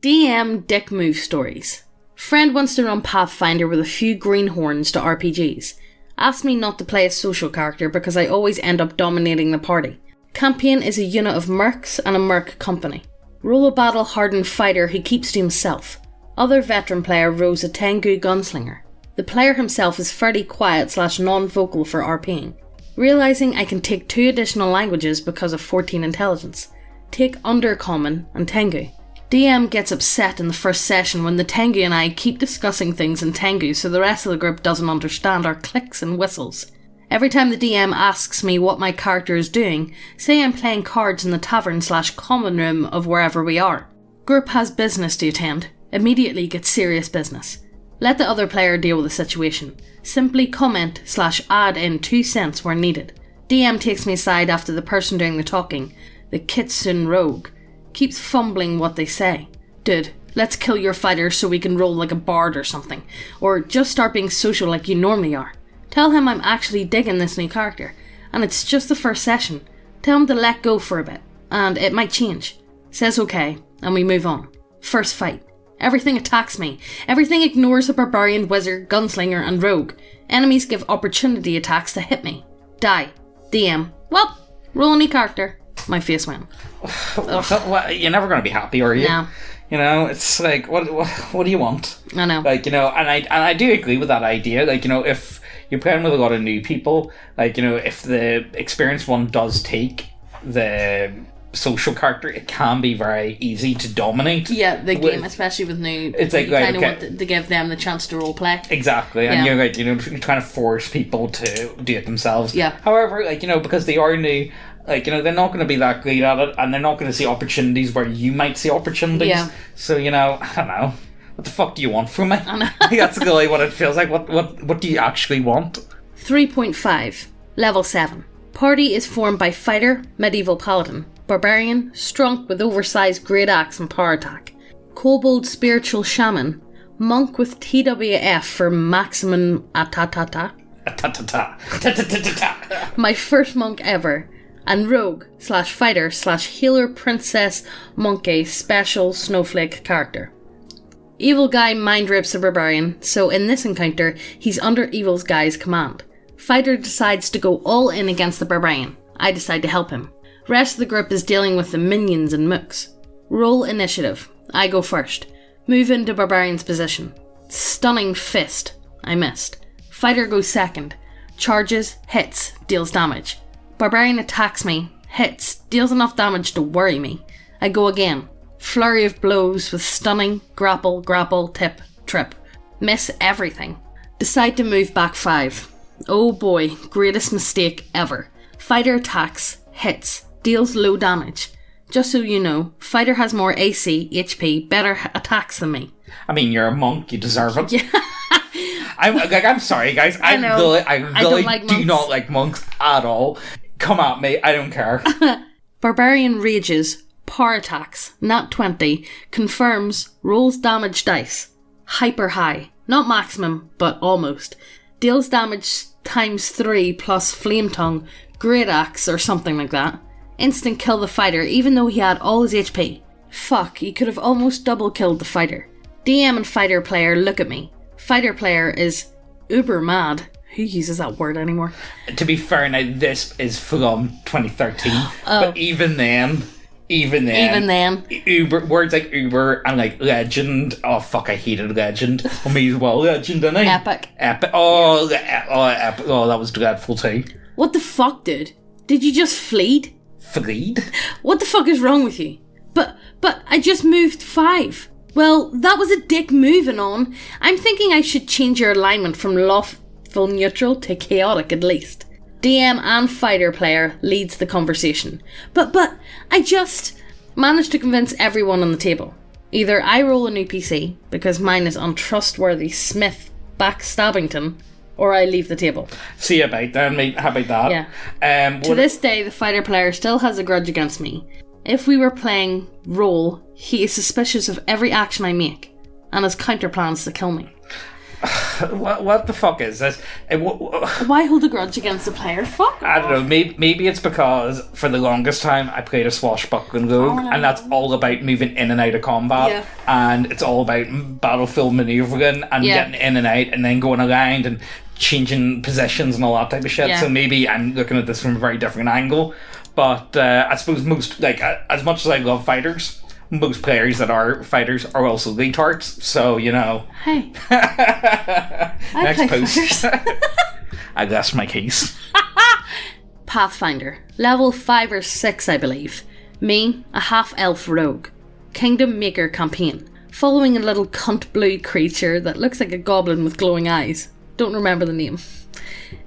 DM dick move stories. Friend wants to run Pathfinder with a few greenhorns to RPGs. Asked me not to play a social character because I always end up dominating the party. Campaign is a unit of mercs and a merc company. Roll a battle-hardened fighter who keeps to himself. Other veteran player rolls a Tengu gunslinger. The player himself is fairly quiet / non-vocal for RPing. Realising I can take 2 additional languages because of 14 intelligence. Take Undercommon and Tengu. DM gets upset in the first session when the Tengu and I keep discussing things in Tengu so the rest of the group doesn't understand our clicks and whistles. Every time the DM asks me what my character is doing, say I'm playing cards in the tavern / common room of wherever we are. Group has business to attend. Immediately get serious business. Let the other player deal with the situation. Simply comment / add in 2 cents where needed. DM takes me aside after the person doing the talking, the Kitsune rogue, keeps fumbling what they say. Dude, let's kill your fighter so we can roll like a bard or something. Or just start being social like you normally are. Tell him I'm actually digging this new character, and it's just the first session. Tell him to let go for a bit, and it might change. Says okay, and we move on. First fight. Everything attacks me. Everything ignores the barbarian, wizard, gunslinger, and rogue. Enemies give opportunity attacks to hit me. Die. DM. Well, roll a new character. My face went. You're never going to be happy, are you? No. You know, it's like, what do you want? I know. Like, you know, and I do agree with that idea. Like, you know, if you're playing with a lot of new people, like, you know, if the experienced one does take the social character, it can be very easy to dominate. Yeah, the game, especially with new. It's like, you kind of want to give them the chance to role play. Exactly, and you're like, you know, you're trying to force people to do it themselves. Yeah. However, like, you know, because they are new, like, you know, they're not going to be that great at it, and they're not going to see opportunities where you might see opportunities. Yeah. So, you know, I don't know. What the fuck do you want from me? I know. That's really what it feels like. What do you actually want? 3.5. Level 7. Party is formed by fighter, medieval paladin, barbarian, strunk with oversized great axe and power attack, kobold spiritual shaman, monk with TWF for maximum atatata. My first monk ever. And rogue / fighter / healer princess monkey special snowflake character. Evil guy mind rapes the barbarian, so in this encounter, he's under evil guy's command. Fighter decides to go all in against the barbarian. I decide to help him. Rest of the group is dealing with the minions and mooks. Roll initiative. I go first. Move into barbarian's position. Stunning fist. I missed. Fighter goes second. Charges, hits, deals damage. Barbarian attacks me, hits, deals enough damage to worry me. I go again. Flurry of blows with stunning, grapple, tip, trip. Miss everything. Decide to move back 5. Oh boy, greatest mistake ever. Fighter attacks, hits, deals low damage. Just so you know, fighter has more AC, HP, better attacks than me. I mean, you're a monk, you deserve it. Yeah. I'm sorry, guys. I really like do monks. not like monks at all. Come at me, I don't care. Barbarian rages, power attacks, nat 20, confirms, rolls damage dice. Hyper high. Not maximum, but almost. Deals damage times 3 plus flame tongue, great axe or something like that. Instant kill the fighter even though he had all his HP. Fuck, he could have almost double killed the fighter. DM and fighter player look at me. Fighter player is uber mad. Who uses that word anymore? To be fair, now this is from 2013, but even then, Uber words like Uber and like legend. Oh fuck, I hated legend. I mean, well, legend, didn't I? Epic. Oh, epic. Oh, that was dreadful too. What the fuck, dude? Did you just fleed? Fleed? What the fuck is wrong with you? But I just moved 5. Well, that was a dick moving on. I'm thinking I should change your alignment from lawful neutral to chaotic at least. DM and fighter player leads the conversation. But I just managed to convince everyone on the table. Either I roll a new PC, because mine is untrustworthy Smith backstabbington, or I leave the table. See about that, mate. How about that? Yeah. To this day, the fighter player still has a grudge against me. If we were playing role, he is suspicious of every action I make, and has counter plans to kill me. What the fuck is this? Why hold a grudge against the player? Fuck. I don't know. Maybe it's because for the longest time I played a swashbuckling rogue, and that's all about moving in and out of combat, and it's all about battlefield maneuvering and getting in and out, and then going around and changing positions and all that type of shit. So maybe I'm looking at this from a very different angle. But I suppose most, like, as much as I love fighters, most players that are fighters are also retards. So, you know. Hey. Next post. I lost my case. Pathfinder. Level 5 or 6, I believe. Me, a half-elf rogue. Kingdom Maker campaign. Following a little cunt blue creature that looks like a goblin with glowing eyes. Don't remember the name.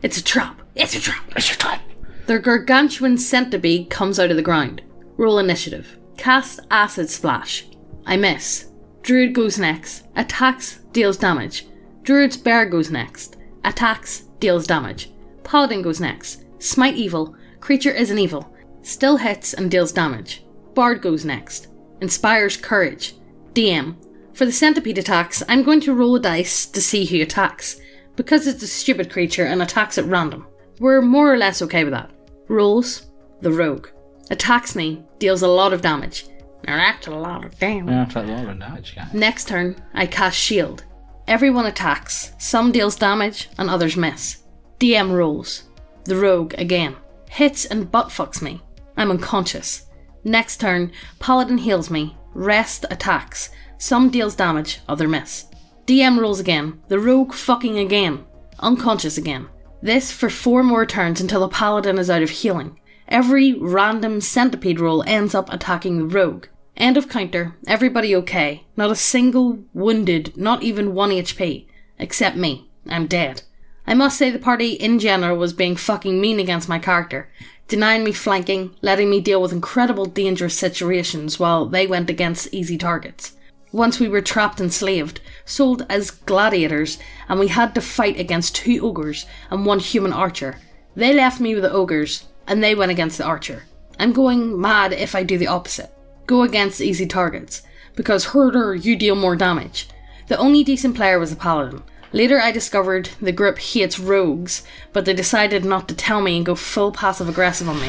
It's a trap. It's a trap. It's a trap. Their gargantuan centipede comes out of the ground. Roll initiative. Cast Acid Splash. I miss. Druid goes next. Attacks, deals damage. Druid's bear goes next. Attacks, deals damage. Paladin goes next. Smite evil. Creature isn't evil. Still hits and deals damage. Bard goes next. Inspires courage. DM. For the centipede attacks, I'm going to roll a dice to see who attacks, because it's a stupid creature and attacks at random. We're more or less okay with that. Rolls, the rogue. Attacks me, deals a lot of damage. Now that's a lot of damage. That's a lot of damage, yeah. Next turn, I cast shield. Everyone attacks. Some deals damage and others miss. DM rolls. The rogue again. Hits and butt fucks me. I'm unconscious. Next turn, paladin heals me. Rest attacks. Some deals damage, other miss. DM rolls again. The rogue fucking again. Unconscious again. This for 4 more turns until the paladin is out of healing. Every random centipede roll ends up attacking the rogue. End of counter. Everybody okay. Not a single wounded, not even 1 HP. Except me. I'm dead. I must say the party in general was being fucking mean against my character. Denying me flanking, letting me deal with incredible dangerous situations while they went against easy targets. Once we were trapped and slaved, sold as gladiators, and we had to fight against 2 ogres and 1 human archer. They left me with the ogres, and they went against the archer. I'm going mad if I do the opposite. Go against easy targets, because herder, you deal more damage. The only decent player was the paladin. Later I discovered the group hates rogues, but they decided not to tell me and go full passive-aggressive on me.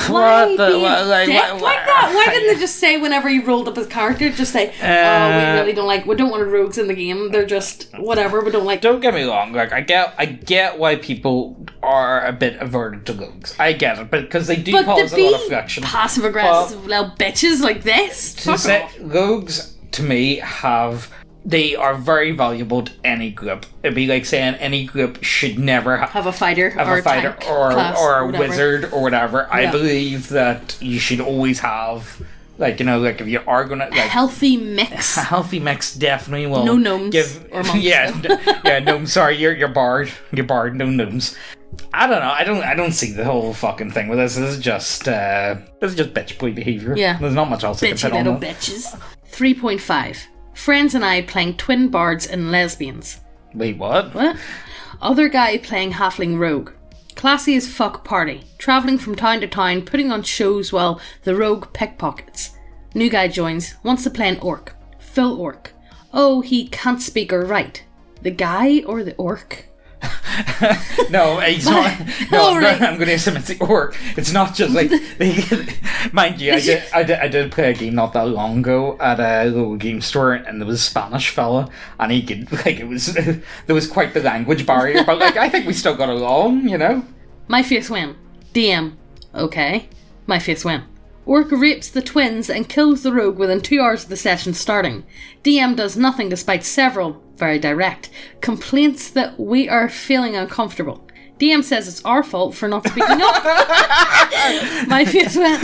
Why be a dick like that? Why didn't they just say whenever you rolled up his character, just say, we don't want rogues in the game, they're just whatever, we don't like... Don't get me wrong, like, I get why people are a bit averted to rogues. I get it, but because they do cause a lot of friction. Passive-aggressive little bitches like this? Rogues, to me, they are very valuable to any group. It'd be like saying any group should never have a fighter or a wizard or whatever. Yeah. I believe that you should always have, like, you know, like if you are gonna like a healthy mix. A healthy mix definitely will. No gnomes or monks. Yeah, gnomes. Sorry, you're bard. You're bard. No gnomes. I don't know. I don't see the whole fucking thing with this. This is just bitch boy behavior. Yeah. There's not much else I can put on. Bitchy little bitches. 3.5. Friends and I playing twin bards and lesbians. Wait, what? What? Other guy playing halfling rogue. Classy as fuck party. Travelling from town to town, putting on shows while the rogue pickpockets. New guy joins, wants to play an orc. Full orc. Oh, he can't speak or write. The guy or the orc? No, he's not. No, I'm going to assume it's the orc. It's not just like, mind you, I did play a game not that long ago at a little game store, and there was a Spanish fella, and he could, like, there was quite the language barrier, but like I think we still got along, you know. My face win. DM. Okay. My face win. Orc rapes the twins and kills the rogue within 2 hours of the session starting. DM does nothing despite several, very direct, complaints that we are feeling uncomfortable. DM says it's our fault for not speaking up. My face went.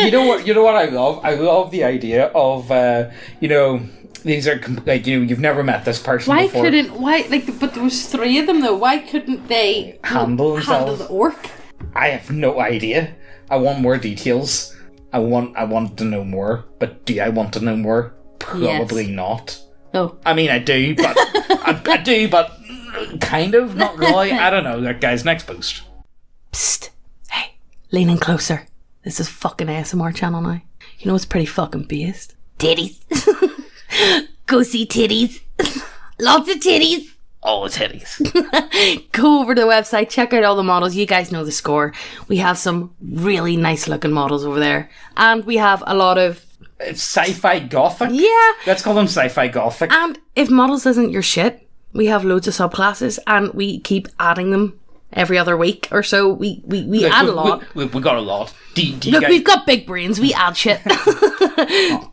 You know what I love? I love the idea of, these are, like, you know, you've never met this person before. But there was 3 of them though, why couldn't they handle the orc? I have no idea. I want more details. I want to know more, but do I want to know more? Probably not. Oh. I mean, I do, but I do, but kind of, not really. I don't know. Guys, next post. Psst. Hey, lean in closer. This is fucking ASMR channel now. You know it's pretty fucking based. Titties. Go see titties. Lots of titties. All the titties. Go over to the website, check out all the models. You guys know the score. We have some really nice looking models over there. And we have a lot of... Sci-fi gothic? Yeah. Let's call them sci-fi gothic. And if models isn't your shit, we have loads of subclasses and we keep adding them every other week or so. We add a lot. We got a lot. Look, we've got big brains. We add shit. Oh.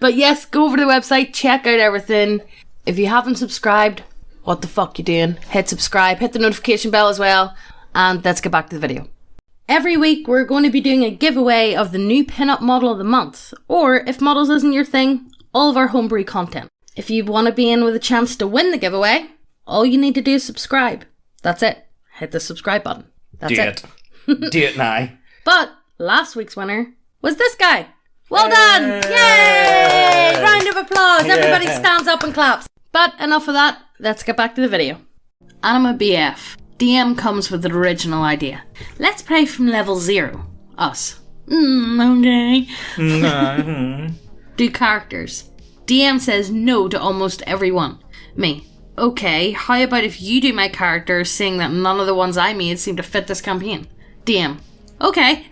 But yes, go over to the website, check out everything. If you haven't subscribed, what the fuck you doing? Hit subscribe, hit the notification bell as well, and let's get back to the video. Every week we're going to be doing a giveaway of the new pinup model of the month, or if models isn't your thing, all of our homebrew content. If you want to be in with a chance to win the giveaway, all you need to do is subscribe. That's it. Hit the subscribe button. That's it. Do it now. But last week's winner was this guy. Well done! Yay! Round of applause. Yeah. Everybody stands up and claps. But enough of that. Let's get back to the video. Anima BF. DM comes with the original idea. Let's play from level 0. Us. Okay. Do characters. DM says no to almost everyone. Me. Okay, how about if you do my character, seeing that none of the ones I made seem to fit this campaign? DM. Okay.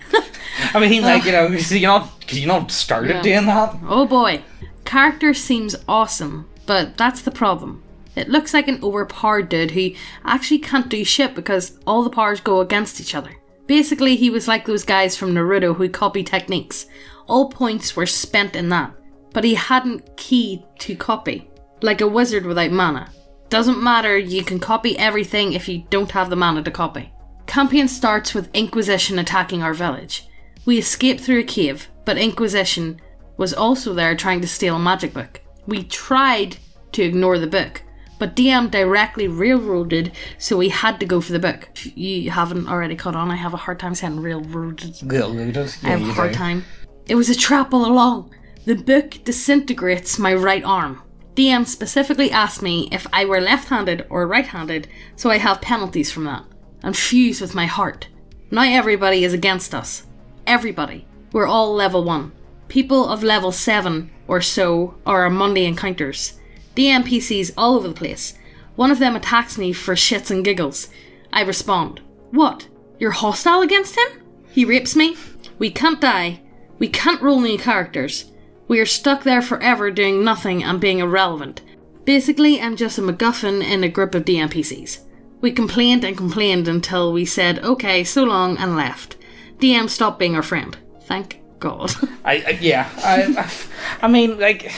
I mean, like, because you not started doing that. Oh boy. Character seems awesome, but that's the problem. It looks like an overpowered dude who actually can't do shit because all the powers go against each other. Basically, he was like those guys from Naruto who copy techniques. All points were spent in that, but he hadn't key to copy. Like a wizard without mana. Doesn't matter, you can copy everything if you don't have the mana to copy. Campaign starts with Inquisition attacking our village. We escape through a cave, but Inquisition was also there trying to steal a magic book. We tried to ignore the book, but DM directly railroaded, so we had to go for the book. If you haven't already caught on, I have a hard time saying railroaded. Railroaded? Yeah, I have a hard time. It was a trap all along. The book disintegrates my right arm. DM specifically asked me if I were left-handed or right-handed, so I have penalties from that. And fuse with my heart. Now everybody is against us. Everybody. We're all level 1. People of level 7 or so are our Monday encounters. DM PCs all over the place. One of them attacks me for shits and giggles. I respond. What? You're hostile against him? He rapes me? We can't die. We can't roll new characters. We are stuck there forever doing nothing and being irrelevant. Basically, I'm just a MacGuffin in a group of DM PCs. We complained and complained until we said, okay, so long, and left. DM stopped being our friend. Thank God. I mean, like,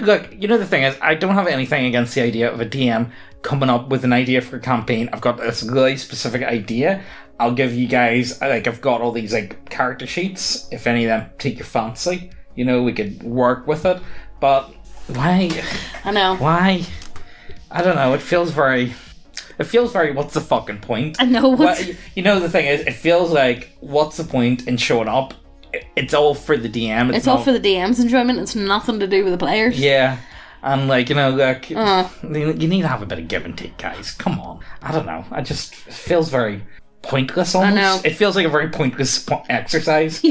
look, the thing is, I don't have anything against the idea of a DM coming up with an idea for a campaign. I've got this really specific idea. I'll give you guys, I've got all these, character sheets. If any of them take your fancy, we could work with it. But why? I know. Why? I don't know. It feels very, what's the fucking point? I know. The thing is, it feels like, what's the point in showing up? It's all for the DM. It's all for the DM's enjoyment. It's nothing to do with the players. Yeah. And, you need to have a bit of give and take, guys. Come on. I don't know. It feels very pointless almost. I know. It feels like a very pointless exercise,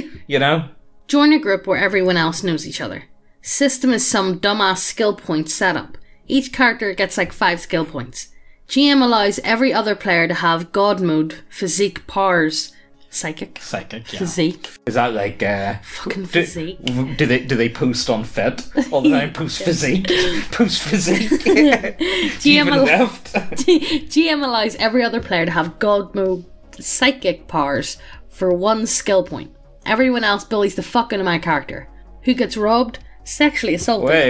Join a group where everyone else knows each other. System is some dumbass skill point setup. Each character gets 5 skill points. GM allows every other player to have God mode, physique powers, psychic, yeah. physique. Is that fucking physique? Do they post on Fit all the time? Post physique, post physique. GM allows every other player to have God mode, psychic powers for 1 skill point. Everyone else bullies the fuck out of my character, who gets robbed, sexually assaulted, wait,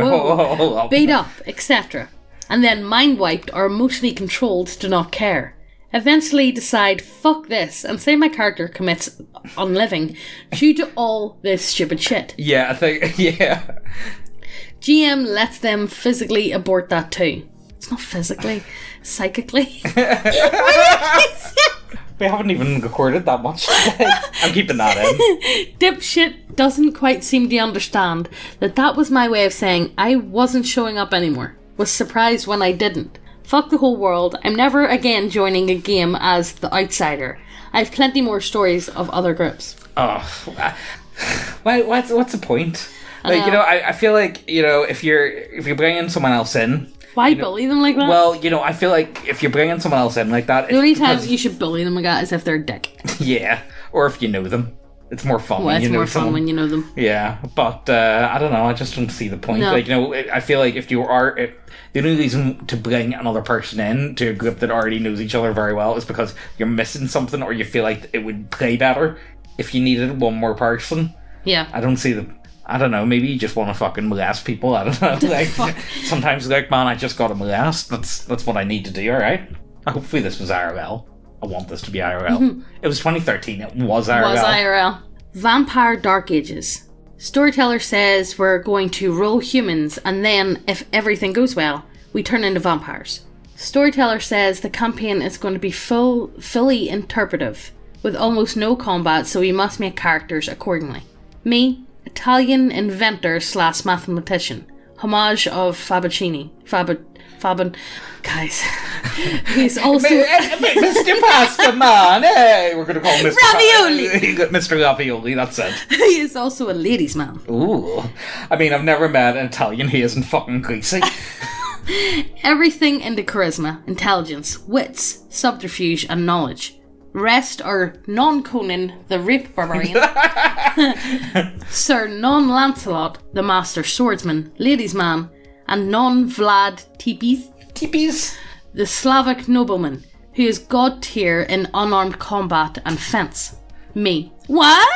hold up. beat up, etc. And then mind wiped or emotionally controlled to not care. Eventually decide, fuck this, and say my character commits unliving due to all this stupid shit. Yeah, I think, yeah. GM lets them physically abort that too. It's not physically, psychically. We haven't even recorded that much today. I'm keeping that in. Dipshit doesn't quite seem to understand that was my way of saying I wasn't showing up anymore. Was surprised when I didn't. Fuck the whole world. I'm never again joining a game as the outsider. I have plenty more stories of other groups. Oh, what's the point? Like, you know, I feel like, you know, if you're bringing someone else in... Why bully them like that? Well, you know, I feel like if you're bringing someone else in like that... The only time you should bully them like that is if they're a dick. Yeah, or if you know them. It's more fun when you know them. When you know them. Yeah, but I don't know, I just don't see the point. No. Like, you know, I feel like the only reason to bring another person in to a group that already knows each other very well is because you're missing something, or you feel like it would play better if you needed one more person. Yeah. I don't see I don't know, maybe you just want to fucking molest people, I don't know. Like, sometimes like, man, I just got to molest, that's what I need to do, alright? Hopefully this was IRL. I want this to be IRL. It was 2013, it was IRL. It was IRL. Vampire Dark Ages. Storyteller says we're going to roll humans, and then, if everything goes well, we turn into vampires. Storyteller says the campaign is going to be fully interpretive, with almost no combat, so we must make characters accordingly. Me, Italian inventor / mathematician. Homage of Fabicini. Guys. He's also... Mr. Pasta Man, hey! We're going to call him Mr. Ravioli! Mr. Ravioli, that's it. He is also a ladies' man. Ooh. I mean, I've never met an Italian who isn't fucking greasy. Everything into charisma, intelligence, wits, subterfuge, and knowledge. Rest are non-Conan, the rape barbarian, Sir Non-Lancelot, the master swordsman, ladies' man, and non-Vlad Tepes, the Slavic nobleman, who is god tier in unarmed combat and fence. Me. What?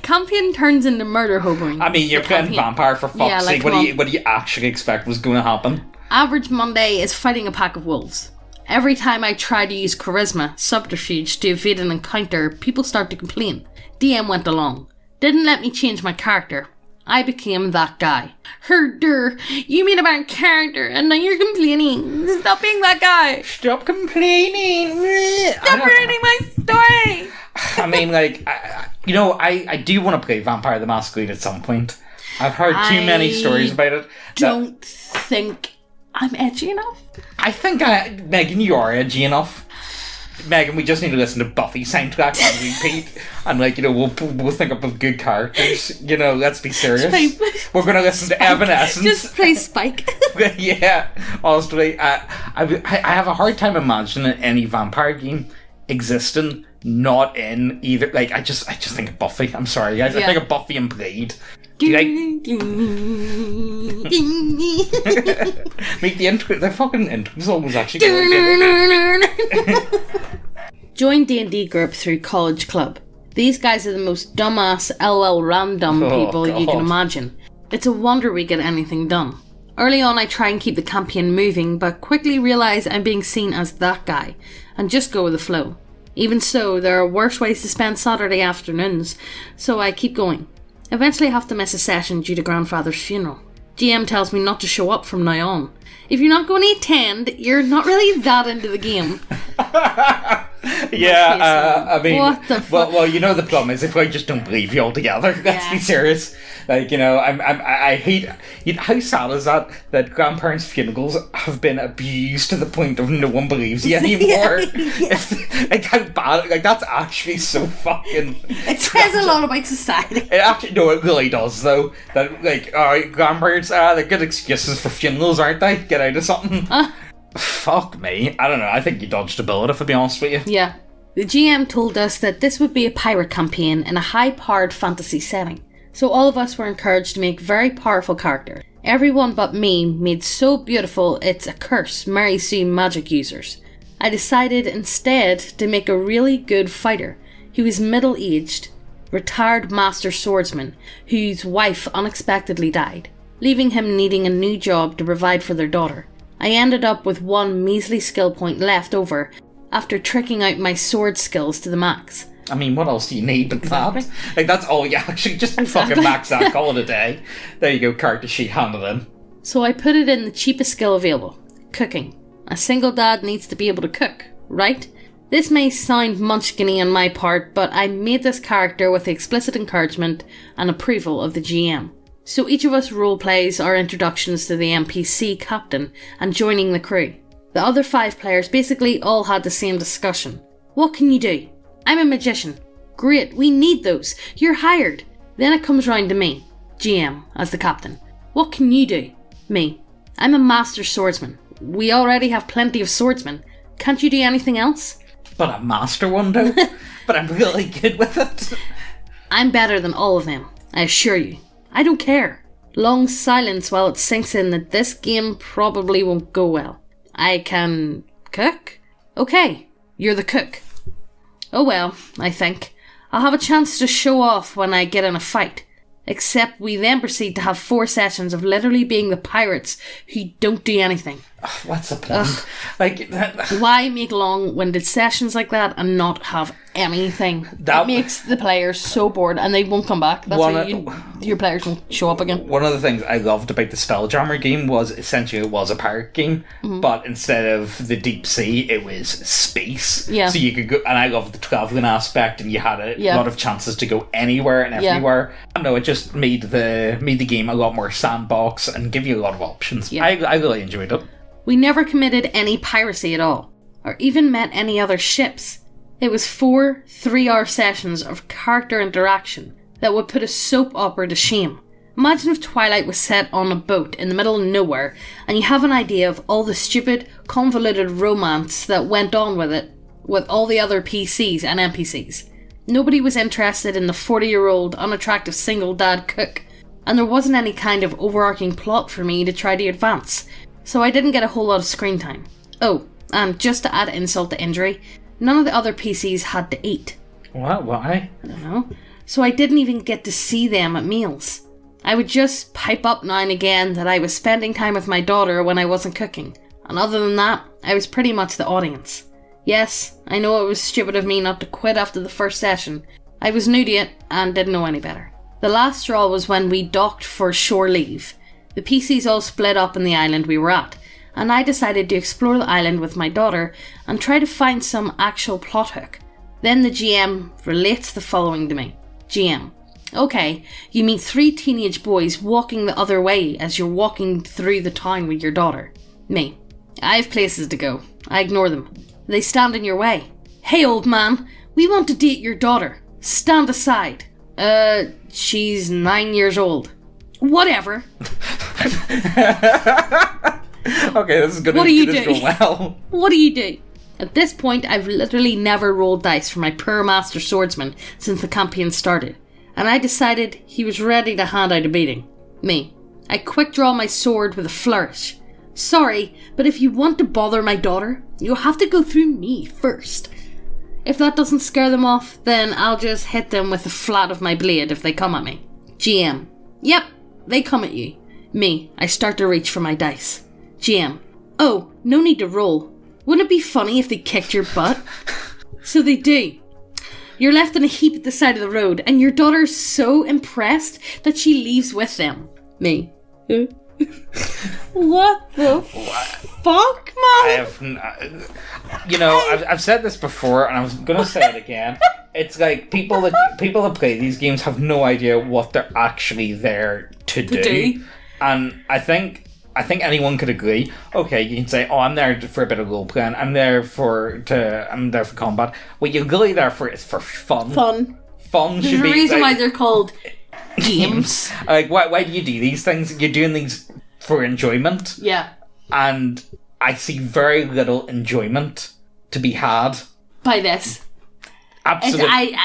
Campion turns into murder hoboing. I mean, you're playing vampire, for fuck's sake. What do you actually expect was going to happen? Average Monday is fighting a pack of wolves. Every time I try to use charisma, subterfuge to evade an encounter, people start to complain. DM went along. Didn't let me change my character. I became that guy. Herder, you made about character and now you're complaining. Stop being that guy. Stop complaining. Stop ruining my story. I mean, like, I do want to play Vampire the Masquerade at some point. I've heard too many stories about it. Don't think I'm edgy enough. I think, Megan, you are edgy enough. Megan, we just need to listen to Buffy soundtrack on repeat, and we'll think up of good characters. Let's be serious. We're gonna listen to Evanescence. Just play Spike. Yeah, honestly, I have a hard time imagining any vampire game existing not in either. Like, I just think of Buffy. I'm sorry, guys. I think of Buffy and Blade. Make the intro. The fucking intro song was actually good. Join D&D group through college club. These guys are the most dumbass LOL random people you can imagine. It's a wonder we get anything done. Early on I try and keep the campaign moving, but quickly realise I'm being seen as that guy, and just go with the flow. Even so, there are worse ways to spend Saturday afternoons, so I keep going. Eventually I have to miss a session due to grandfather's funeral. GM tells me not to show up from now on. If you're not going to attend, you're not really that into the game. Yeah, I mean, what the fuck? Well, the problem is if I just don't believe you altogether. Let's be serious. Like, I hate. How sad is that grandparents' funerals have been abused to the point of no one believes you anymore? How bad? Like, that's actually so fucking. It says a lot about society. It really does though. That alright, grandparents, they're good excuses for funerals, aren't they? Get out of something. Fuck me. I don't know. I think you dodged a bullet, if I be honest with you. Yeah. The GM told us that this would be a pirate campaign in a high-powered fantasy setting. So all of us were encouraged to make very powerful characters. Everyone but me made so beautiful it's a curse, Mary Sue magic users. I decided instead to make a really good fighter. He was middle-aged, retired master swordsman, whose wife unexpectedly died, leaving him needing a new job to provide for their daughter. I ended up with one measly skill point left over after tricking out my sword skills to the max. I mean, what else do you need but that? Like, that's all you actually just fucking max that, call it a day. There you go, character sheet handed in. So I put it in the cheapest skill available, cooking. A single dad needs to be able to cook, right? This may sound munchkiny on my part, but I made this character with the explicit encouragement and approval of the GM. So each of us roleplays our introductions to the NPC captain and joining the crew. The other 5 players basically all had the same discussion. What can you do? I'm a magician. Great, we need those. You're hired. Then it comes round to me, GM, as the captain. What can you do? Me. I'm a master swordsman. We already have plenty of swordsmen. Can't you do anything else? But a master one, though. But I'm really good with it. I'm better than all of them, I assure you. I don't care. Long silence while it sinks in that this game probably won't go well. I can cook? Okay, you're the cook. Oh well, I think. I'll have a chance to show off when I get in a fight. Except we then proceed to have 4 sessions of literally being the pirates who don't do anything. What's the point? Like, why make long-winded sessions like that and not have anything? That makes the players so bored and they won't come back. That's why your players won't show up again. One of the things I loved about the Spelljammer game was essentially it was a pirate game, but instead of the deep sea, it was space. Yeah. So you could go, and I loved the travelling aspect, and you had a lot of chances to go anywhere and everywhere. I don't know, it just made the game a lot more sandbox and give you a lot of options. Yeah. I really enjoyed it. We never committed any piracy at all, or even met any other ships. It was 4 3-hour sessions of character interaction that would put a soap opera to shame. Imagine if Twilight was set on a boat in the middle of nowhere, and you have an idea of all the stupid, convoluted romance that went on with it, with all the other PCs and NPCs. Nobody was interested in the 40-year-old, unattractive single dad cook, and there wasn't any kind of overarching plot for me to try to advance. So I didn't get a whole lot of screen time. Oh, and just to add insult to injury, none of the other PCs had to eat. What? Why? I don't know. So I didn't even get to see them at meals. I would just pipe up now and again that I was spending time with my daughter when I wasn't cooking. And other than that, I was pretty much the audience. Yes, I know it was stupid of me not to quit after the first session. I was new to it and didn't know any better. The last straw was when we docked for shore leave. The PCs all split up in the island we were at, and I decided to explore the island with my daughter and try to find some actual plot hook. Then the GM relates the following to me. GM: okay, you meet 3 teenage boys walking the other way as you're walking through the town with your daughter. Me: I have places to go. I ignore them. They stand in your way. Hey old man, we want to date your daughter. Stand aside. She's 9 years old. Whatever. Okay, this is good. What do you do? Well. What do you do? At this point, I've literally never rolled dice for my poor master swordsman since the campaign started, and I decided he was ready to hand out a beating. Me: I quick draw my sword with a flourish. Sorry, but if you want to bother my daughter, you'll have to go through me first. If that doesn't scare them off, then I'll just hit them with the flat of my blade if they come at me. GM: yep, they come at you. Me: I start to reach for my dice. GM: oh, no need to roll. Wouldn't it be funny if they kicked your butt? So they do. You're left in a heap at the side of the road, and your daughter's so impressed that she leaves with them. Me: what the fuck, man? I've said this before, and I was gonna say it again. It's like people that play these games have no idea what they're actually there to do. And I think anyone could agree. Okay, you can say, "Oh, I'm there for a bit of role playing. I'm there for combat." What you're really there for is for fun. Fun should be. There's a reason why they're called games. Like, why do you do these things? You're doing these for enjoyment. Yeah. And I see very little enjoyment to be had by this. Absolutely.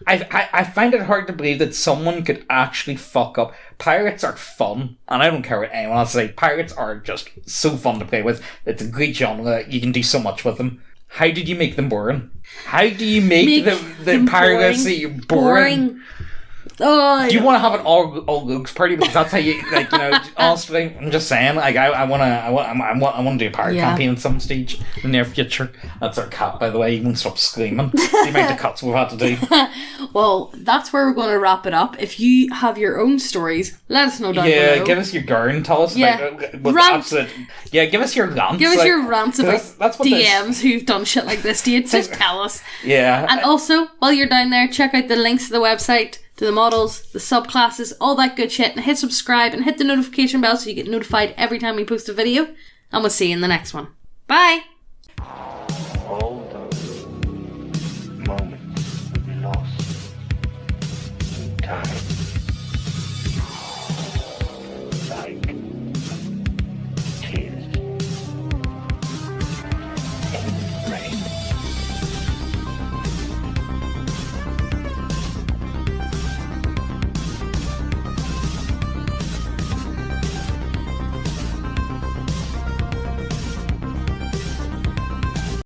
I find it hard to believe that someone could actually fuck up. Pirates are fun, and I don't care what anyone else says. Pirates are just so fun to play with. It's a great genre. You can do so much with them. How did you make them boring? How do you make the piracy boring? Oh, do you want to have an all looks party? Because that's how you honestly, I'm just saying. Like I want to do a pirate campaign at some stage in the near future. That's our cat, by the way. He won't stop screaming. The amount of cuts we've had to do. Well, that's where we're going to wrap it up. If you have your own stories, let us know down below. Yeah, give us your garn. Tell us. Rants. Give us your rants. Give us your rants about DMs who've done shit like this to you. Just tell us. Yeah. And also, while you're down there, check out the links to the website, to the models, the subclasses, all that good shit, and hit subscribe and hit the notification bell so you get notified every time we post a video, and we'll see you in the next one. Bye! All those moments lost in time.